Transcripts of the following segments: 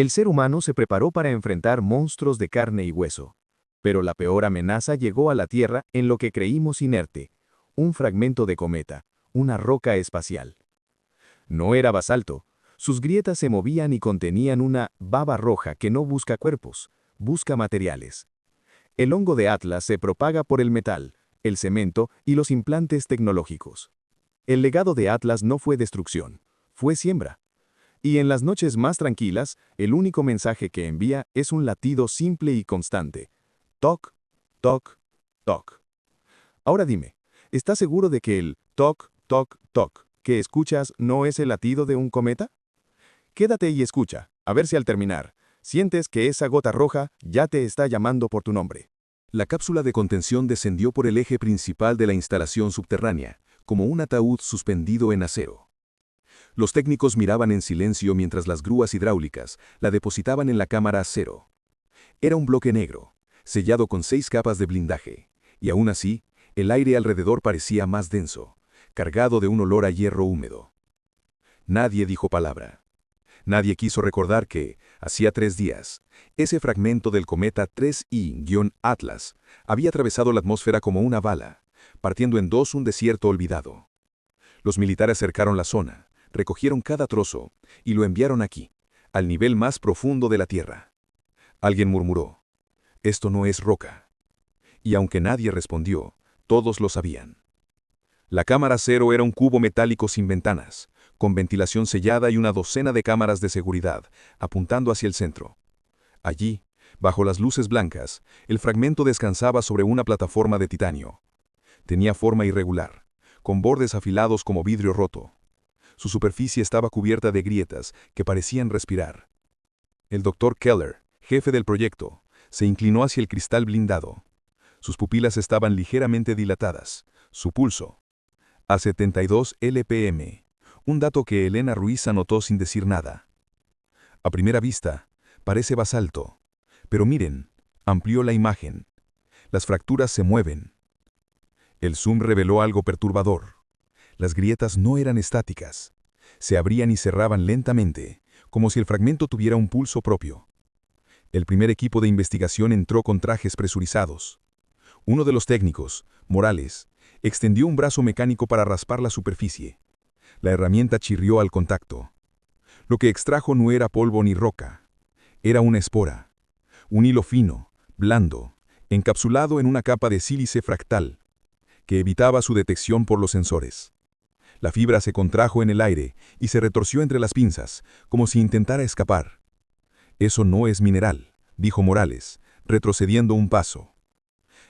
El ser humano se preparó para enfrentar monstruos de carne y hueso. Pero la peor amenaza llegó a la Tierra en lo que creímos inerte, un fragmento de cometa, una roca espacial. No era basalto, sus grietas se movían y contenían una baba roja que no busca cuerpos, busca materiales. El hongo de Atlas se propaga por el metal, el cemento y los implantes tecnológicos. El legado de Atlas no fue destrucción, fue siembra. Y en las noches más tranquilas, el único mensaje que envía es un latido simple y constante. Toc, toc, toc. Ahora dime, ¿estás seguro de que el toc, toc, toc que escuchas no es el latido de un cometa? Quédate y escucha, a ver si al terminar, sientes que esa gota roja ya te está llamando por tu nombre. La cápsula de contención descendió por el eje principal de la instalación subterránea, como un ataúd suspendido en acero. Los técnicos miraban en silencio mientras las grúas hidráulicas la depositaban en la cámara cero. Era un bloque negro, sellado con 6 capas de blindaje, y aún así, el aire alrededor parecía más denso, cargado de un olor a hierro húmedo. Nadie dijo palabra. Nadie quiso recordar que, hacía 3 días, ese fragmento del cometa 3I-Atlas había atravesado la atmósfera como una bala, partiendo en dos un desierto olvidado. Los militares cercaron la zona, recogieron cada trozo y lo enviaron aquí, al nivel más profundo de la Tierra. Alguien murmuró: «Esto no es roca». Y aunque nadie respondió, todos lo sabían. La cámara cero era un cubo metálico sin ventanas, con ventilación sellada y una docena de cámaras de seguridad, apuntando hacia el centro. Allí, bajo las luces blancas, el fragmento descansaba sobre una plataforma de titanio. Tenía forma irregular, con bordes afilados como vidrio roto. Su superficie estaba cubierta de grietas que parecían respirar. El Dr. Keller, jefe del proyecto, se inclinó hacia el cristal blindado. Sus pupilas estaban ligeramente dilatadas, su pulso a 72 LPM, un dato que Elena Ruiz anotó sin decir nada. A primera vista, parece basalto, pero miren, amplió la imagen. Las fracturas se mueven. El zoom reveló algo perturbador. Las grietas no eran estáticas. Se abrían y cerraban lentamente, como si el fragmento tuviera un pulso propio. El primer equipo de investigación entró con trajes presurizados. Uno de los técnicos, Morales, extendió un brazo mecánico para raspar la superficie. La herramienta chirrió al contacto. Lo que extrajo no era polvo ni roca. Era una espora. Un hilo fino, blando, encapsulado en una capa de sílice fractal, que evitaba su detección por los sensores. La fibra se contrajo en el aire y se retorció entre las pinzas, como si intentara escapar. «Eso no es mineral», dijo Morales, retrocediendo un paso.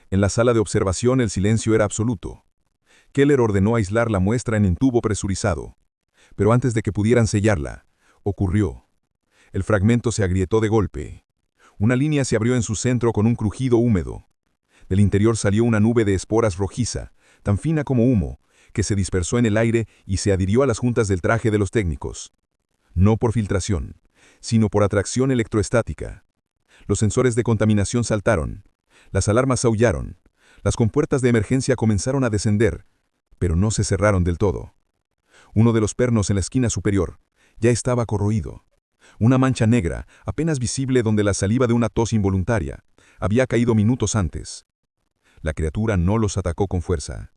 En la sala de observación el silencio era absoluto. Keller ordenó aislar la muestra en un tubo presurizado. Pero antes de que pudieran sellarla, ocurrió. El fragmento se agrietó de golpe. Una línea se abrió en su centro con un crujido húmedo. Del interior salió una nube de esporas rojiza, tan fina como humo, que se dispersó en el aire y se adhirió a las juntas del traje de los técnicos. No por filtración, sino por atracción electroestática. Los sensores de contaminación saltaron. Las alarmas aullaron. Las compuertas de emergencia comenzaron a descender, pero no se cerraron del todo. Uno de los pernos en la esquina superior ya estaba corroído. Una mancha negra, apenas visible donde la saliva de una tos involuntaria, había caído minutos antes. La criatura no los atacó con fuerza.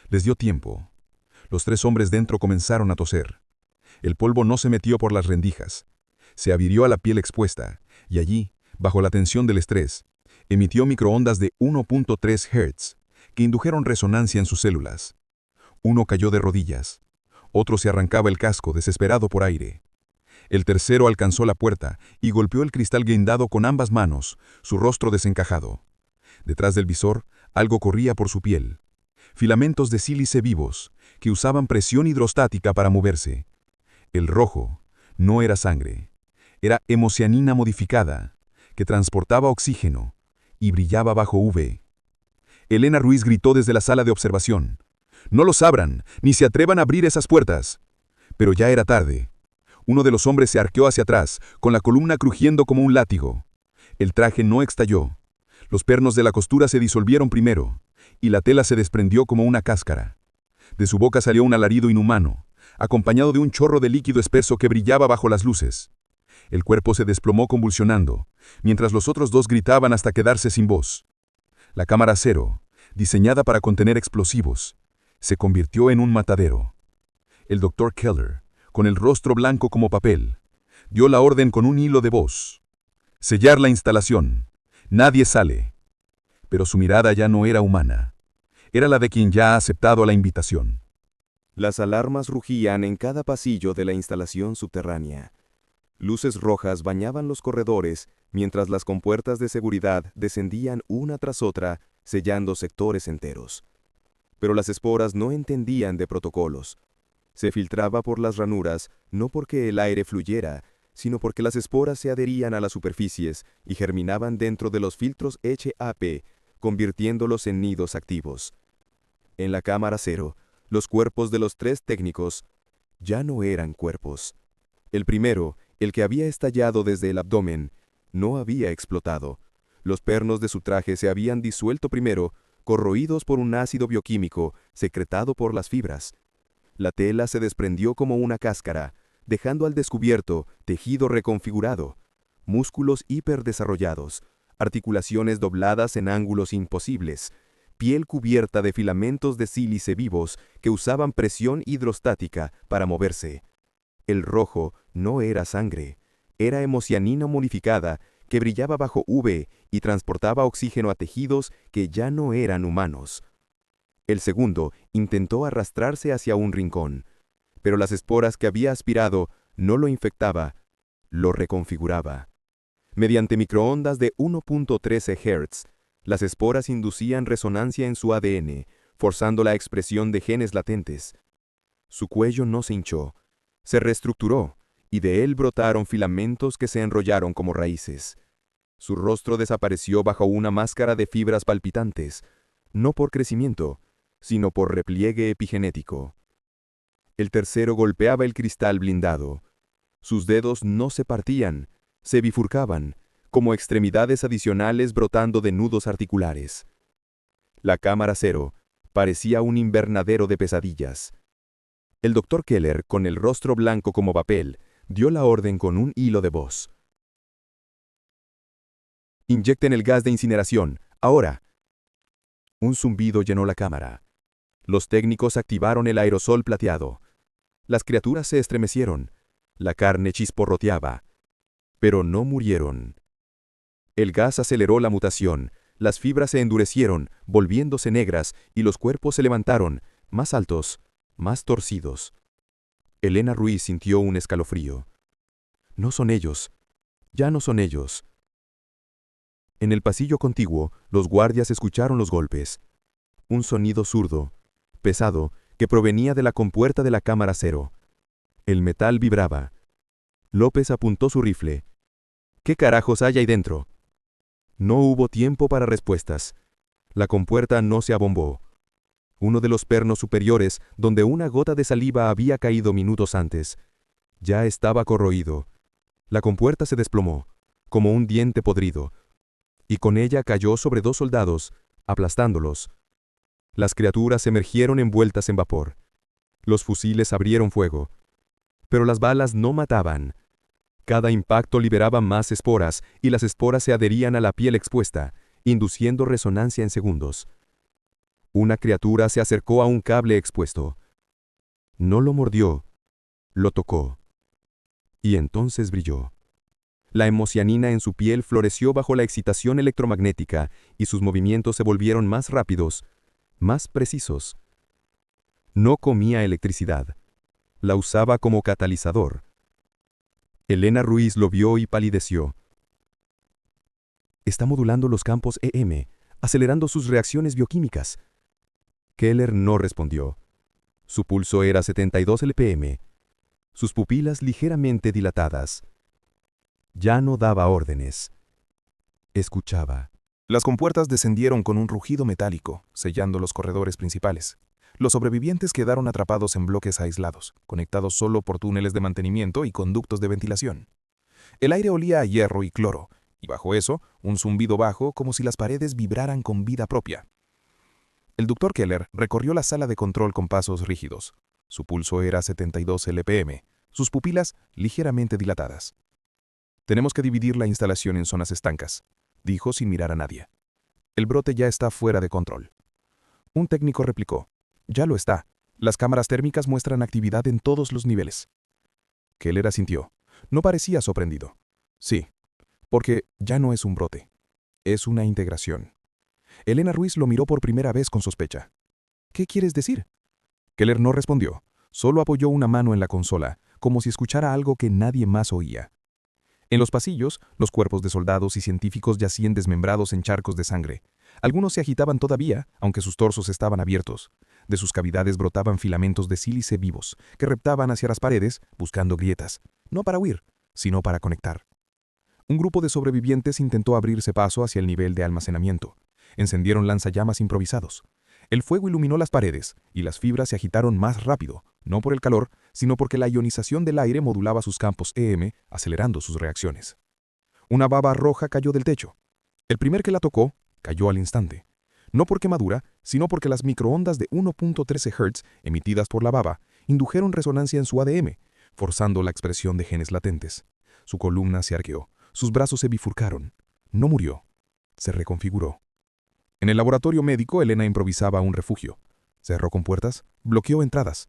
Les dio tiempo. Los 3 hombres dentro comenzaron a toser. El polvo no se metió por las rendijas. Se adhirió a la piel expuesta, y allí, bajo la tensión del estrés, emitió microondas de 1.3 Hz, que indujeron resonancia en sus células. Uno cayó de rodillas. Otro se arrancaba el casco, desesperado por aire. El tercero alcanzó la puerta y golpeó el cristal guindado con ambas manos, su rostro desencajado. Detrás del visor, algo corría por su piel. Filamentos de sílice vivos, que usaban presión hidrostática para moverse. El rojo no era sangre. Era hemocianina modificada, que transportaba oxígeno y brillaba bajo UV. Elena Ruiz gritó desde la sala de observación: «No los abran, ni se atrevan a abrir esas puertas». Pero ya era tarde. Uno de los hombres se arqueó hacia atrás, con la columna crujiendo como un látigo. El traje no estalló. Los pernos de la costura se disolvieron primero, y la tela se desprendió como una cáscara. De su boca salió un alarido inhumano, acompañado de un chorro de líquido espeso que brillaba bajo las luces. El cuerpo se desplomó convulsionando, mientras los otros dos gritaban hasta quedarse sin voz. La cámara cero, diseñada para contener explosivos, se convirtió en un matadero. El Dr. Keller, con el rostro blanco como papel, dio la orden con un hilo de voz. Sellar la instalación. Nadie sale. Pero su mirada ya no era humana. Era la de quien ya ha aceptado la invitación. Las alarmas rugían en cada pasillo de la instalación subterránea. Luces rojas bañaban los corredores, mientras las compuertas de seguridad descendían una tras otra, sellando sectores enteros. Pero las esporas no entendían de protocolos. Se filtraba por las ranuras, no porque el aire fluyera, sino porque las esporas se adherían a las superficies y germinaban dentro de los filtros HAP, convirtiéndolos en nidos activos. En la cámara cero, los cuerpos de los 3 técnicos ya no eran cuerpos. El primero, el que había estallado desde el abdomen, no había explotado. Los pernos de su traje se habían disuelto primero, corroídos por un ácido bioquímico secretado por las fibras. La tela se desprendió como una cáscara, dejando al descubierto tejido reconfigurado, músculos hiperdesarrollados, articulaciones dobladas en ángulos imposibles, piel cubierta de filamentos de sílice vivos que usaban presión hidrostática para moverse. El rojo no era sangre, era hemocianina modificada que brillaba bajo UV y transportaba oxígeno a tejidos que ya no eran humanos. El segundo intentó arrastrarse hacia un rincón, pero las esporas que había aspirado no lo infectaba, lo reconfiguraba. Mediante microondas de 1.13 Hz, las esporas inducían resonancia en su ADN, forzando la expresión de genes latentes. Su cuello no se hinchó, se reestructuró, y de él brotaron filamentos que se enrollaron como raíces. Su rostro desapareció bajo una máscara de fibras palpitantes, no por crecimiento, sino por repliegue epigenético. El tercero golpeaba el cristal blindado. Sus dedos no se partían, se bifurcaban, como extremidades adicionales brotando de nudos articulares. La cámara cero parecía un invernadero de pesadillas. El Dr. Keller, con el rostro blanco como papel, dio la orden con un hilo de voz. «Inyecten el gas de incineración, ahora». Un zumbido llenó la cámara. Los técnicos activaron el aerosol plateado. Las criaturas se estremecieron. La carne chisporroteaba. Pero no murieron. El gas aceleró la mutación. Las fibras se endurecieron, volviéndose negras, y los cuerpos se levantaron, más altos, más torcidos. Elena Ruiz sintió un escalofrío. No son ellos. Ya no son ellos. En el pasillo contiguo, los guardias escucharon los golpes. Un sonido zurdo, pesado, que provenía de la compuerta de la cámara cero. El metal vibraba. López apuntó su rifle. ¿Qué carajos hay ahí dentro? No hubo tiempo para respuestas. La compuerta no se abombó. Uno de los pernos superiores, donde una gota de saliva había caído minutos antes, ya estaba corroído. La compuerta se desplomó, como un diente podrido, y con ella cayó sobre 2 soldados, aplastándolos. Las criaturas emergieron envueltas en vapor. Los fusiles abrieron fuego. Pero las balas no mataban. Cada impacto liberaba más esporas, y las esporas se adherían a la piel expuesta, induciendo resonancia en segundos. Una criatura se acercó a un cable expuesto. No lo mordió, lo tocó. Y entonces brilló. La hemocianina en su piel floreció bajo la excitación electromagnética, y sus movimientos se volvieron más rápidos, más precisos. No comía electricidad. La usaba como catalizador. Elena Ruiz lo vio y palideció. Está modulando los campos EM, acelerando sus reacciones bioquímicas. Keller no respondió. Su pulso era 72 LPM. Sus pupilas ligeramente dilatadas. Ya no daba órdenes. Escuchaba. Las compuertas descendieron con un rugido metálico, sellando los corredores principales. Los sobrevivientes quedaron atrapados en bloques aislados, conectados solo por túneles de mantenimiento y conductos de ventilación. El aire olía a hierro y cloro, y bajo eso, un zumbido bajo como si las paredes vibraran con vida propia. El Dr. Keller recorrió la sala de control con pasos rígidos. Su pulso era 72 LPM, sus pupilas ligeramente dilatadas. Tenemos que dividir la instalación en zonas estancas, dijo sin mirar a nadie. El brote ya está fuera de control. Un técnico replicó. Ya lo está. Las cámaras térmicas muestran actividad en todos los niveles. Keller asintió. No parecía sorprendido. Sí, porque ya no es un brote. Es una integración. Elena Ruiz lo miró por primera vez con sospecha. ¿Qué quieres decir? Keller no respondió. Solo apoyó una mano en la consola, como si escuchara algo que nadie más oía. En los pasillos, los cuerpos de soldados y científicos yacían desmembrados en charcos de sangre. Algunos se agitaban todavía, aunque sus torsos estaban abiertos. De sus cavidades brotaban filamentos de sílice vivos, que reptaban hacia las paredes, buscando grietas, no para huir, sino para conectar. Un grupo de sobrevivientes intentó abrirse paso hacia el nivel de almacenamiento. Encendieron lanzallamas improvisados. El fuego iluminó las paredes, y las fibras se agitaron más rápido, no por el calor, sino porque la ionización del aire modulaba sus campos EM, acelerando sus reacciones. Una baba roja cayó del techo. El primer que la tocó, cayó al instante. No por quemadura, sino porque las microondas de 1.13 Hz emitidas por la baba indujeron resonancia en su ADM, forzando la expresión de genes latentes. Su columna se arqueó, sus brazos se bifurcaron. No murió, se reconfiguró. En el laboratorio médico, Elena improvisaba un refugio. Cerró compuertas, bloqueó entradas.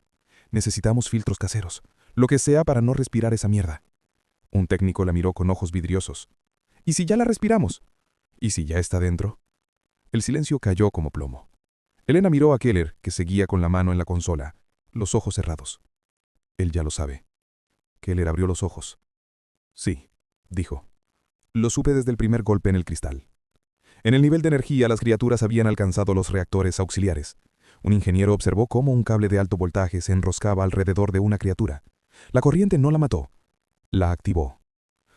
Necesitamos filtros caseros, lo que sea para no respirar esa mierda. Un técnico la miró con ojos vidriosos. ¿Y si ya la respiramos? ¿Y si ya está dentro? El silencio cayó como plomo. Elena miró a Keller, que seguía con la mano en la consola, los ojos cerrados. Él ya lo sabe. Keller abrió los ojos. Sí, dijo. Lo supe desde el primer golpe en el cristal. En el nivel de energía, las criaturas habían alcanzado los reactores auxiliares. Un ingeniero observó cómo un cable de alto voltaje se enroscaba alrededor de una criatura. La corriente no la mató, la activó.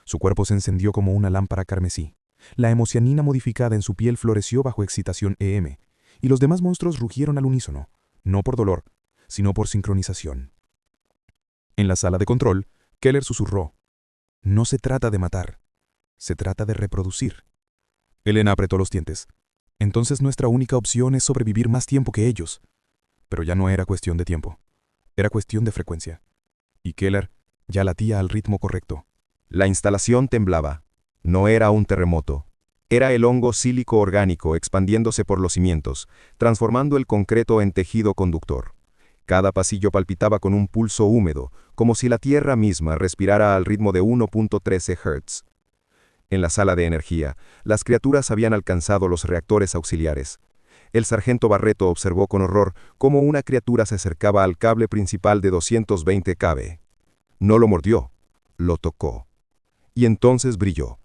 Su cuerpo se encendió como una lámpara carmesí. La hemocianina modificada en su piel floreció bajo excitación EM, y los demás monstruos rugieron al unísono, no por dolor, sino por sincronización. En la sala de control, Keller susurró. No se trata de matar, se trata de reproducir. Elena apretó los dientes. Entonces nuestra única opción es sobrevivir más tiempo que ellos. Pero ya no era cuestión de tiempo. Era cuestión de frecuencia. Y Keller ya latía al ritmo correcto. La instalación temblaba. No era un terremoto. Era el hongo sílico orgánico expandiéndose por los cimientos, transformando el concreto en tejido conductor. Cada pasillo palpitaba con un pulso húmedo, como si la tierra misma respirara al ritmo de 1.13 Hz. En la sala de energía, las criaturas habían alcanzado los reactores auxiliares. El sargento Barreto observó con horror cómo una criatura se acercaba al cable principal de 220 kV. No lo mordió, lo tocó. Y entonces brilló.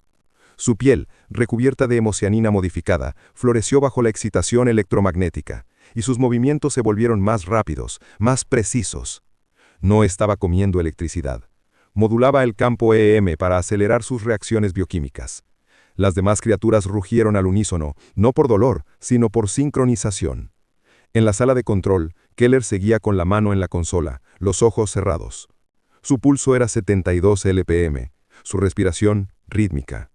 Su piel, recubierta de hemocianina modificada, floreció bajo la excitación electromagnética, y sus movimientos se volvieron más rápidos, más precisos. No estaba comiendo electricidad. Modulaba el campo EM para acelerar sus reacciones bioquímicas. Las demás criaturas rugieron al unísono, no por dolor, sino por sincronización. En la sala de control, Keller seguía con la mano en la consola, los ojos cerrados. Su pulso era 72 LPM, su respiración rítmica.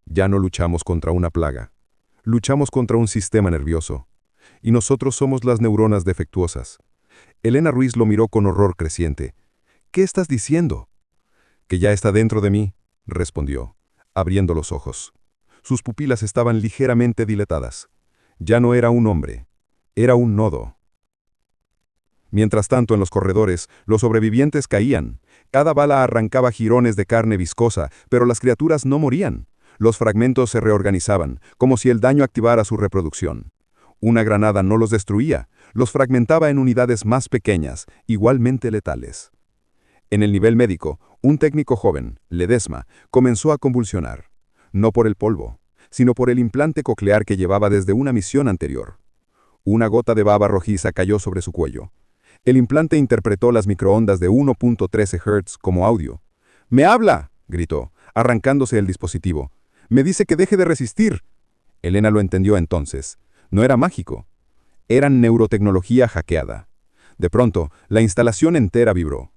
Ya no luchamos contra una plaga. Luchamos contra un sistema nervioso. Y nosotros somos las neuronas defectuosas. Elena Ruiz lo miró con horror creciente. ¿Qué estás diciendo? Que ya está dentro de mí, respondió, abriendo los ojos. Sus pupilas estaban ligeramente dilatadas. Ya no era un hombre, era un nodo. Mientras tanto, en los corredores, los sobrevivientes caían. Cada bala arrancaba jirones de carne viscosa, pero las criaturas no morían. Los fragmentos se reorganizaban, como si el daño activara su reproducción. Una granada no los destruía, los fragmentaba en unidades más pequeñas, igualmente letales. En el nivel médico, un técnico joven, Ledesma, comenzó a convulsionar. No por el polvo, sino por el implante coclear que llevaba desde una misión anterior. Una gota de baba rojiza cayó sobre su cuello. El implante interpretó las microondas de 1.13 Hz como audio. «¡Me habla!», gritó, arrancándose el dispositivo. «¡Me dice que deje de resistir!». Elena lo entendió entonces. No era mágico. Era neurotecnología hackeada. De pronto, la instalación entera vibró.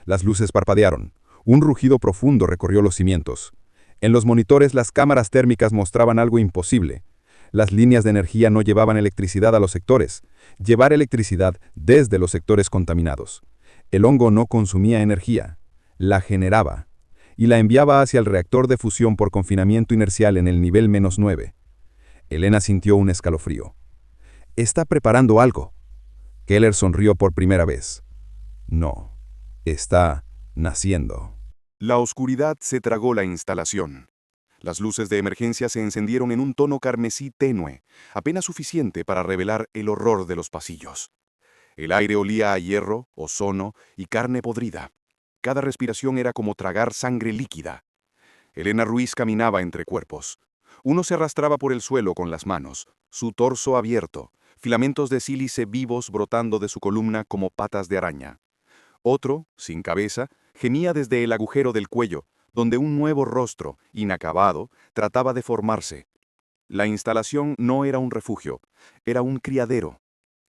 Las luces parpadearon. Un rugido profundo recorrió los cimientos. En los monitores, las cámaras térmicas mostraban algo imposible. Las líneas de energía no llevaban electricidad a los sectores. Llevar electricidad desde los sectores contaminados. El hongo no consumía energía. La generaba. y la enviaba hacia el reactor de fusión por confinamiento inercial en el nivel -9. Elena sintió un escalofrío. «Está preparando algo». Keller sonrió por primera vez. «No, está naciendo». La oscuridad se tragó la instalación. Las luces de emergencia se encendieron en un tono carmesí tenue, apenas suficiente para revelar el horror de los pasillos. El aire olía a hierro, ozono y carne podrida. Cada respiración era como tragar sangre líquida. Elena Ruiz caminaba entre cuerpos. Uno se arrastraba por el suelo con las manos, su torso abierto, filamentos de sílice vivos brotando de su columna como patas de araña. Otro, sin cabeza, gemía desde el agujero del cuello, donde un nuevo rostro, inacabado, trataba de formarse. La instalación no era un refugio, era un criadero.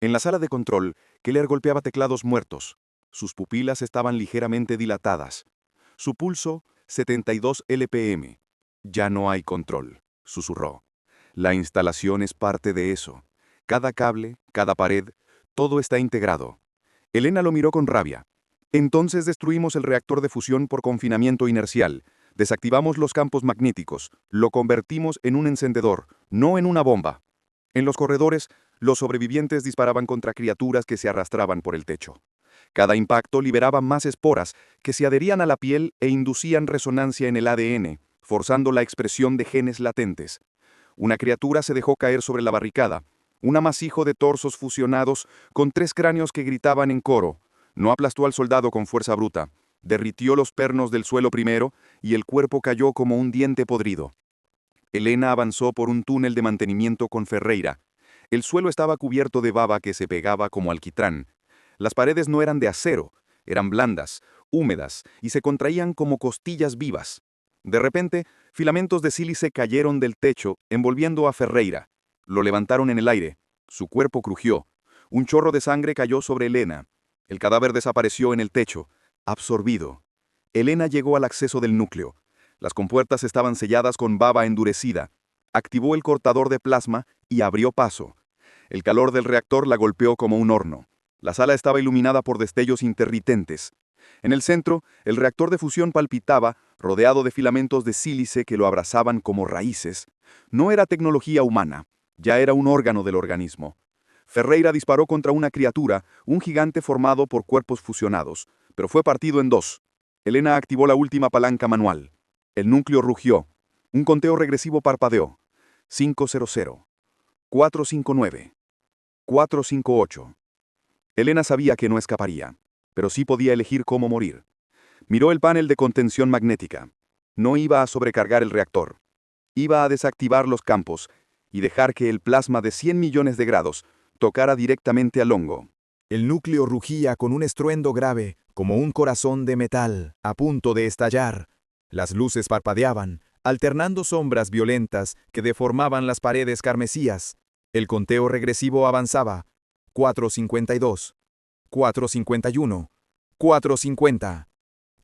En la sala de control, Keller golpeaba teclados muertos. Sus pupilas estaban ligeramente dilatadas. Su pulso, 72 LPM. «Ya no hay control», susurró. «La instalación es parte de eso. Cada cable, cada pared, todo está integrado». Elena lo miró con rabia. «Entonces destruimos el reactor de fusión por confinamiento inercial. Desactivamos los campos magnéticos. Lo convertimos en un encendedor, no en una bomba». En los corredores, los sobrevivientes disparaban contra criaturas que se arrastraban por el techo. Cada impacto liberaba más esporas que se adherían a la piel e inducían resonancia en el ADN, forzando la expresión de genes latentes. Una criatura se dejó caer sobre la barricada, un amasijo de torsos fusionados con 3 cráneos que gritaban en coro. No aplastó al soldado con fuerza bruta, derritió los pernos del suelo primero y el cuerpo cayó como un diente podrido. Elena avanzó por un túnel de mantenimiento con Ferreira. El suelo estaba cubierto de baba que se pegaba como alquitrán. Las paredes no eran de acero, eran blandas, húmedas y se contraían como costillas vivas. De repente, filamentos de sílice cayeron del techo, envolviendo a Ferreira. Lo levantaron en el aire. Su cuerpo crujió. Un chorro de sangre cayó sobre Elena. El cadáver desapareció en el techo, absorbido. Elena llegó al acceso del núcleo. Las compuertas estaban selladas con baba endurecida. Activó el cortador de plasma y abrió paso. El calor del reactor la golpeó como un horno. La sala estaba iluminada por destellos intermitentes. En el centro, el reactor de fusión palpitaba, rodeado de filamentos de sílice que lo abrazaban como raíces. No era tecnología humana, ya era un órgano del organismo. Ferreira disparó contra una criatura, un gigante formado por cuerpos fusionados, pero fue partido en 2. Elena activó la última palanca manual. El núcleo rugió. Un conteo regresivo parpadeó. 500. 459. 458. Elena sabía que no escaparía, pero sí podía elegir cómo morir. Miró el panel de contención magnética. No iba a sobrecargar el reactor. Iba a desactivar los campos y dejar que el plasma de 100 millones de grados tocara directamente al hongo. El núcleo rugía con un estruendo grave, como un corazón de metal, a punto de estallar. Las luces parpadeaban, alternando sombras violentas que deformaban las paredes carmesías. El conteo regresivo avanzaba. 452. 451. 450.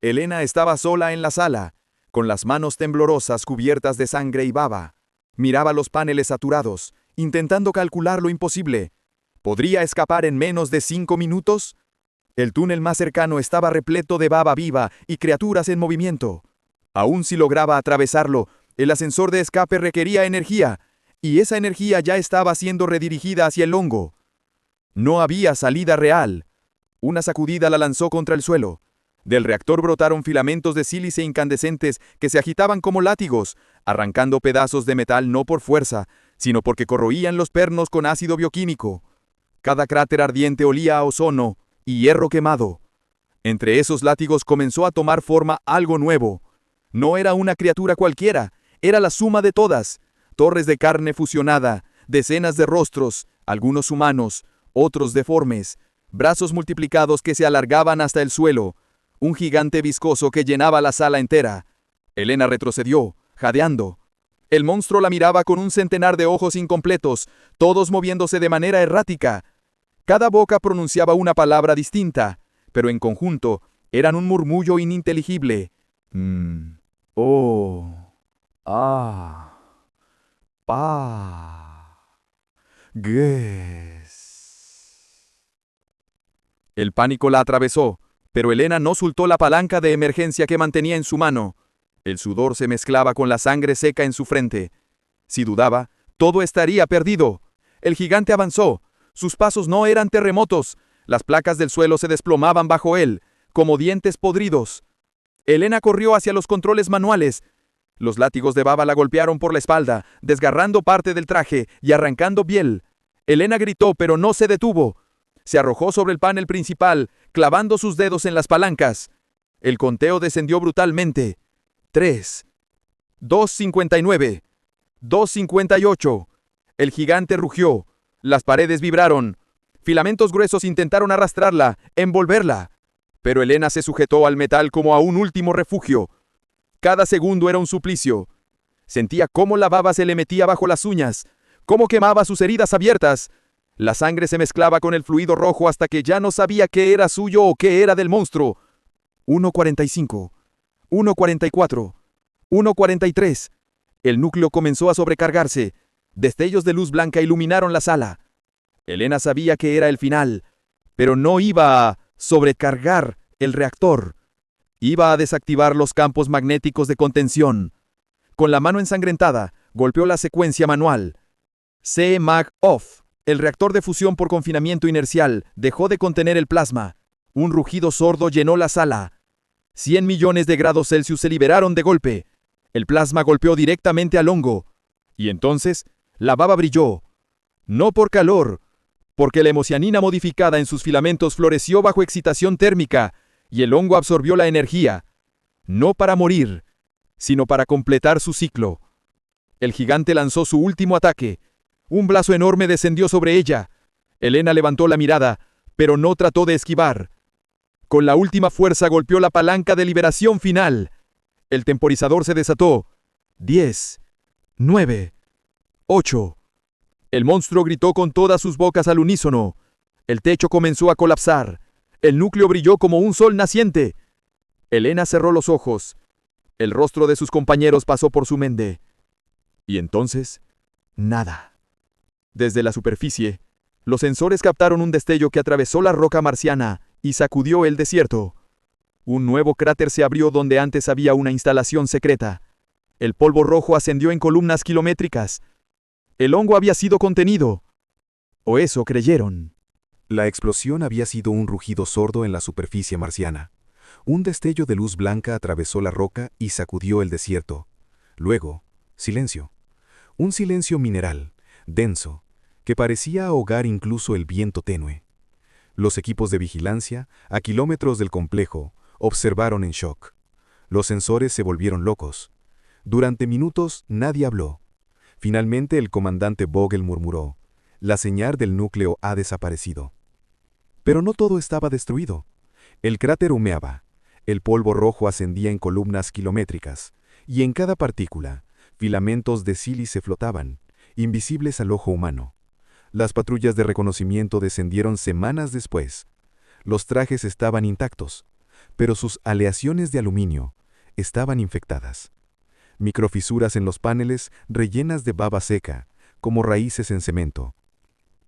Elena estaba sola en la sala, con las manos temblorosas cubiertas de sangre y baba. Miraba los paneles saturados, intentando calcular lo imposible. ¿Podría escapar en menos de 5 minutos? El túnel más cercano estaba repleto de baba viva y criaturas en movimiento. Aún si lograba atravesarlo, el ascensor de escape requería energía, y esa energía ya estaba siendo redirigida hacia el hongo. No había salida real. Una sacudida la lanzó contra el suelo. Del reactor brotaron filamentos de sílice incandescentes que se agitaban como látigos, arrancando pedazos de metal no por fuerza, sino porque corroían los pernos con ácido bioquímico. Cada cráter ardiente olía a ozono y hierro quemado. Entre esos látigos comenzó a tomar forma algo nuevo. No era una criatura cualquiera, era la suma de todas. Torres de carne fusionada, decenas de rostros, algunos humanos, otros deformes, brazos multiplicados que se alargaban hasta el suelo, un gigante viscoso que llenaba la sala entera. Elena retrocedió, jadeando. El monstruo la miraba con un centenar de ojos incompletos, todos moviéndose de manera errática. Cada boca pronunciaba una palabra distinta, pero en conjunto eran un murmullo ininteligible. Oh, ah, pa, gues. El pánico la atravesó, pero Elena no soltó la palanca de emergencia que mantenía en su mano. El sudor se mezclaba con la sangre seca en su frente. Si dudaba, todo estaría perdido. El gigante avanzó. Sus pasos no eran terremotos. Las placas del suelo se desplomaban bajo él, como dientes podridos. Elena corrió hacia los controles manuales. Los látigos de baba la golpearon por la espalda, desgarrando parte del traje y arrancando piel. Elena gritó, pero no se detuvo. Se arrojó sobre el panel principal, clavando sus dedos en las palancas. El conteo descendió brutalmente. 3, 2:59, 2:58. El gigante rugió. Las paredes vibraron. Filamentos gruesos intentaron arrastrarla, envolverla. Pero Elena se sujetó al metal como a un último refugio. Cada segundo era un suplicio. Sentía cómo la baba se le metía bajo las uñas, cómo quemaba sus heridas abiertas. La sangre se mezclaba con el fluido rojo hasta que ya no sabía qué era suyo o qué era del monstruo. 1:45, 1:44, 1:43. El núcleo comenzó a sobrecargarse. Destellos de luz blanca iluminaron la sala. Elena sabía que era el final, pero no iba a sobrecargar el reactor. Iba a desactivar los campos magnéticos de contención. Con la mano ensangrentada, golpeó la secuencia manual. C-Mag Off. El reactor de fusión por confinamiento inercial dejó de contener el plasma. Un rugido sordo llenó la sala. 100 millones de grados Celsius se liberaron de golpe. El plasma golpeó directamente al hongo. Y entonces, la baba brilló. No por calor, porque la hemocianina modificada en sus filamentos floreció bajo excitación térmica, y el hongo absorbió la energía. No para morir, sino para completar su ciclo. El gigante lanzó su último ataque. Un brazo enorme descendió sobre ella. Elena levantó la mirada, pero no trató de esquivar. Con la última fuerza golpeó la palanca de liberación final. El temporizador se desató. 10, 9, 8. El monstruo gritó con todas sus bocas al unísono. El techo comenzó a colapsar. El núcleo brilló como un sol naciente. Elena cerró los ojos. El rostro de sus compañeros pasó por su mente. Y entonces, nada. Desde la superficie, los sensores captaron un destello que atravesó la roca marciana y sacudió el desierto. Un nuevo cráter se abrió donde antes había una instalación secreta. El polvo rojo ascendió en columnas kilométricas. El hongo había sido contenido. O eso creyeron. La explosión había sido un rugido sordo en la superficie marciana. Un destello de luz blanca atravesó la roca y sacudió el desierto. Luego, silencio. Un silencio mineral, denso, que parecía ahogar incluso el viento tenue. Los equipos de vigilancia, a kilómetros del complejo, observaron en shock. Los sensores se volvieron locos. Durante minutos nadie habló. Finalmente el comandante Vogel murmuró: «La señal del núcleo ha desaparecido». Pero no todo estaba destruido. El cráter humeaba. El polvo rojo ascendía en columnas kilométricas, y en cada partícula, filamentos de sílice flotaban, invisibles al ojo humano. Las patrullas de reconocimiento descendieron semanas después. Los trajes estaban intactos, pero sus aleaciones de aluminio estaban infectadas. Microfisuras en los paneles rellenas de baba seca, como raíces en cemento.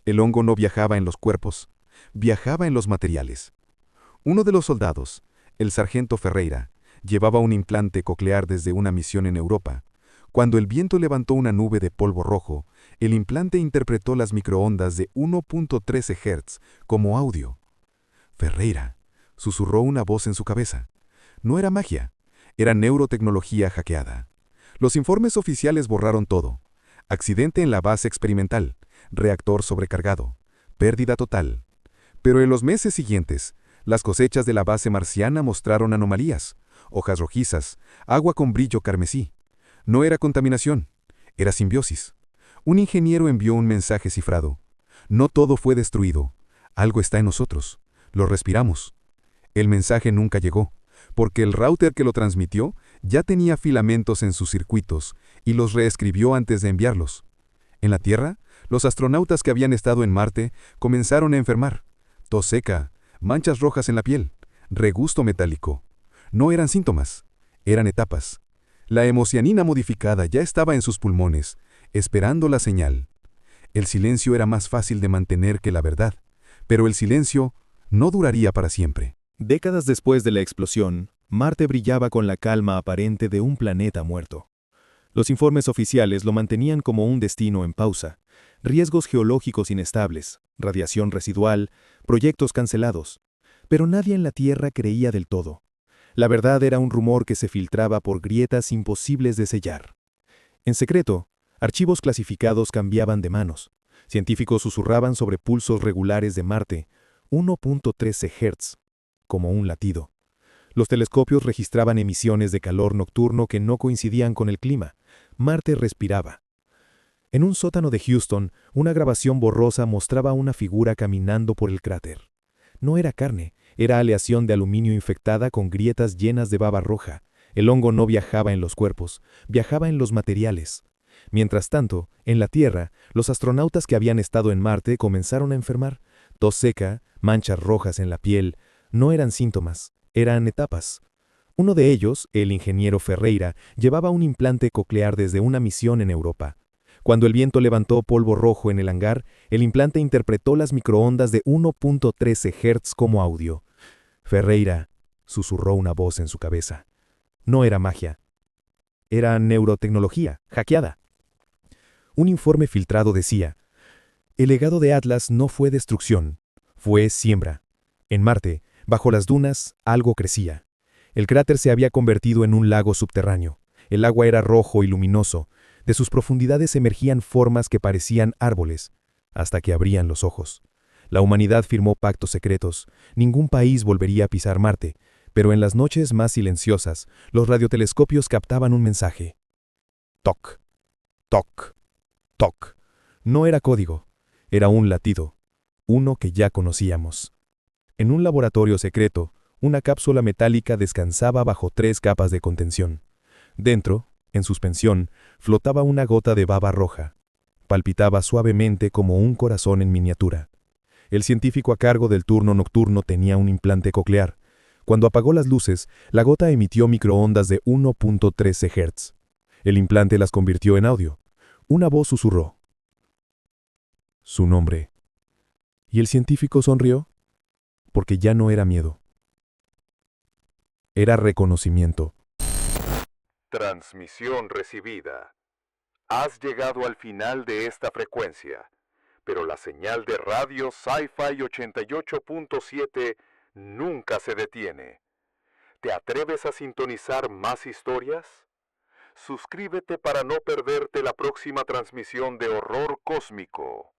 El hongo no viajaba en los cuerpos, viajaba en los materiales. Uno de los soldados, el sargento Ferreira, llevaba un implante coclear desde una misión en Europa. Cuando el viento levantó una nube de polvo rojo, el implante interpretó las microondas de 1.13 Hz como audio. «Ferreira», susurró una voz en su cabeza. No era magia, era neurotecnología hackeada. Los informes oficiales borraron todo. Accidente en la base experimental, reactor sobrecargado, pérdida total. Pero en los meses siguientes, las cosechas de la base marciana mostraron anomalías, hojas rojizas, agua con brillo carmesí. No era contaminación, era simbiosis. Un ingeniero envió un mensaje cifrado. No todo fue destruido. Algo está en nosotros. Lo respiramos. El mensaje nunca llegó, porque el router que lo transmitió ya tenía filamentos en sus circuitos y los reescribió antes de enviarlos. En la Tierra, los astronautas que habían estado en Marte comenzaron a enfermar. Tos seca, manchas rojas en la piel, regusto metálico. No eran síntomas, eran etapas. La hemocianina modificada ya estaba en sus pulmones, esperando la señal. El silencio era más fácil de mantener que la verdad, pero el silencio no duraría para siempre. Décadas después de la explosión, Marte brillaba con la calma aparente de un planeta muerto. Los informes oficiales lo mantenían como un destino en pausa. Riesgos geológicos inestables, radiación residual, proyectos cancelados. Pero nadie en la Tierra creía del todo. La verdad era un rumor que se filtraba por grietas imposibles de sellar. En secreto, archivos clasificados cambiaban de manos. Científicos susurraban sobre pulsos regulares de Marte, 1.13 Hz, como un latido. Los telescopios registraban emisiones de calor nocturno que no coincidían con el clima. Marte respiraba. En un sótano de Houston, una grabación borrosa mostraba una figura caminando por el cráter. No era carne, era aleación de aluminio infectada con grietas llenas de baba roja. El hongo no viajaba en los cuerpos, viajaba en los materiales. Mientras tanto, en la Tierra, los astronautas que habían estado en Marte comenzaron a enfermar. Tos seca, manchas rojas en la piel, no eran síntomas, eran etapas. Uno de ellos, el ingeniero Ferreira, llevaba un implante coclear desde una misión en Europa. Cuando el viento levantó polvo rojo en el hangar, el implante interpretó las microondas de 1.13 Hz como audio. Ferreira, susurró una voz en su cabeza. No era magia. Era neurotecnología, hackeada. Un informe filtrado decía, el legado de Atlas no fue destrucción, fue siembra. En Marte, bajo las dunas, algo crecía. El cráter se había convertido en un lago subterráneo. El agua era rojo y luminoso. De sus profundidades emergían formas que parecían árboles, hasta que abrían los ojos. La humanidad firmó pactos secretos. Ningún país volvería a pisar Marte, pero en las noches más silenciosas, los radiotelescopios captaban un mensaje. Toc, toc, toc. No era código, era un latido, uno que ya conocíamos. En un laboratorio secreto, una cápsula metálica descansaba bajo 3 capas de contención. Dentro, en suspensión, flotaba una gota de baba roja. Palpitaba suavemente como un corazón en miniatura. El científico a cargo del turno nocturno tenía un implante coclear. Cuando apagó las luces, la gota emitió microondas de 1.13 Hz. El implante las convirtió en audio. Una voz susurró. Su nombre. ¿Y el científico sonrió? Porque ya no era miedo. Era reconocimiento. Transmisión recibida. Has llegado al final de esta frecuencia, pero la señal de radio Sci-Fi 88.7 nunca se detiene. ¿Te atreves a sintonizar más historias? Suscríbete para no perderte la próxima transmisión de horror cósmico.